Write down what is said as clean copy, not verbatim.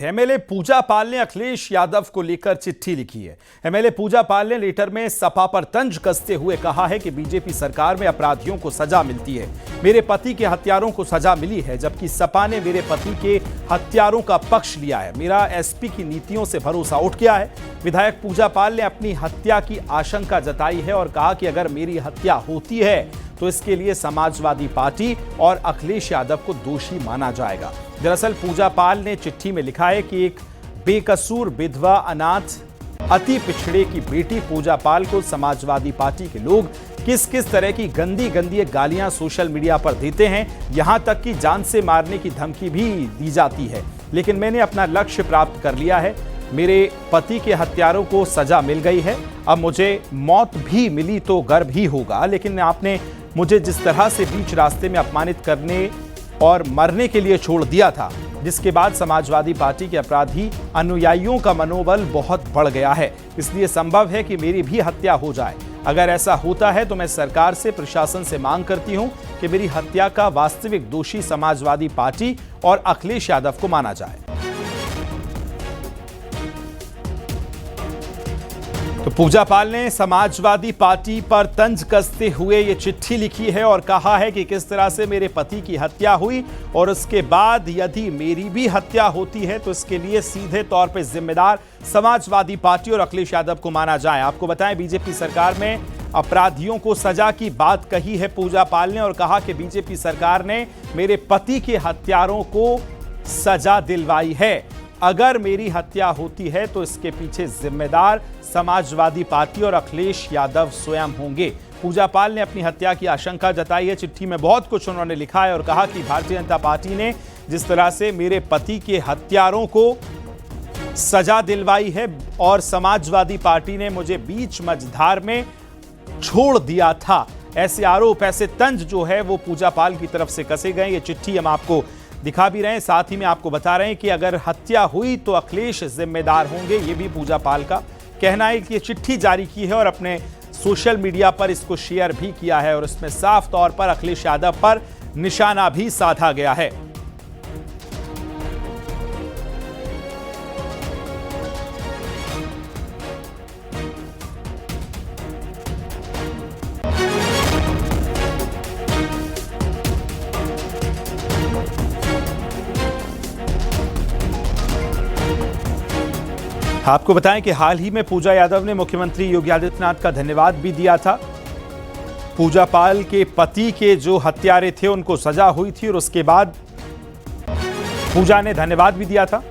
है। एमएलए पूजा पाल ने अखिलेश यादव को लेकर चिट्ठी लिखी है। एमएलए पूजा पाल ने लेटर में सपा पर तंज कसते हुए कहा है कि बीजेपी सरकार में अपराधियों को सजा मिलती है। मेरे पति के हत्यारों को सजा मिली है, जबकि सपा ने मेरे पति के हत्यारों का पक्ष लिया है। मेरा एसपी की नीतियों से भरोसा उठ गया है। विधायक पूजा पाल ने अपनी हत्या की आशंका जताई है और कहा कि अगर मेरी हत्या होती है तो इसके लिए समाजवादी पार्टी और अखिलेश यादव को दोषी माना जाएगा। दरअसल पूजा पाल ने चिट्ठी में लिखा है कि एक बेकसूर विधवा अनाथ अति पिछड़े की बेटी पूजा पाल को समाजवादी पार्टी के लोग किस किस तरह की गंदी गंदी गालियां सोशल मीडिया पर देते हैं, यहां तक कि जान से मारने की धमकी भी दी जाती है। लेकिन मैंने अपना लक्ष्य प्राप्त कर लिया है। मेरे पति के हत्यारों को सजा मिल गई है। अब मुझे मौत भी मिली तो गर्व ही होगा, लेकिन आपने मुझे जिस तरह से बीच रास्ते में अपमानित करने और मरने के लिए छोड़ दिया था, जिसके बाद समाजवादी पार्टी के अपराधी अनुयायियों का मनोबल बहुत बढ़ गया है। इसलिए संभव है कि मेरी भी हत्या हो जाए। अगर ऐसा होता है तो मैं सरकार से, प्रशासन से मांग करती हूं कि मेरी हत्या का वास्तविक दोषी समाजवादी पार्टी और अखिलेश यादव को माना जाए। तो पूजा पाल ने समाजवादी पार्टी पर तंज कसते हुए ये चिट्ठी लिखी है और कहा है कि किस तरह से मेरे पति की हत्या हुई और उसके बाद यदि मेरी भी हत्या होती है तो इसके लिए सीधे तौर पे जिम्मेदार समाजवादी पार्टी और अखिलेश यादव को माना जाए। आपको बताएं, बीजेपी सरकार में अपराधियों को सजा की बात कही है पूजा पाल ने और कहा कि बीजेपी सरकार ने मेरे पति के हत्यारों को सजा दिलवाई है। अगर मेरी हत्या होती है तो इसके पीछे जिम्मेदार समाजवादी पार्टी और अखिलेश यादव स्वयं होंगे। पूजा पाल ने अपनी हत्या की आशंका जताई है। चिट्ठी में बहुत कुछ उन्होंने लिखा है और कहा कि भारतीय जनता पार्टी ने जिस तरह से मेरे पति के हत्यारों को सजा दिलवाई है और समाजवादी पार्टी ने मुझे बीच मझधार में छोड़ दिया था, ऐसे आरोप, ऐसे तंज जो है वो पूजा पाल की तरफ से कसे गए। ये चिट्ठी हम आपको दिखा भी रहे हैं, साथ ही में आपको बता रहे हैं कि अगर हत्या हुई तो अखिलेश जिम्मेदार होंगे। ये भी पूजा पाल का कहना है कि ये चिट्ठी जारी की है और अपने सोशल मीडिया पर इसको शेयर भी किया है और इसमें साफ तौर पर अखिलेश यादव पर निशाना भी साधा गया है। आपको बताएं कि हाल ही में पूजा यादव ने मुख्यमंत्री योगी आदित्यनाथ का धन्यवाद भी दिया था। पूजा पाल के पति के जो हत्यारे थे उनको सजा हुई थी और उसके बाद पूजा ने धन्यवाद भी दिया था।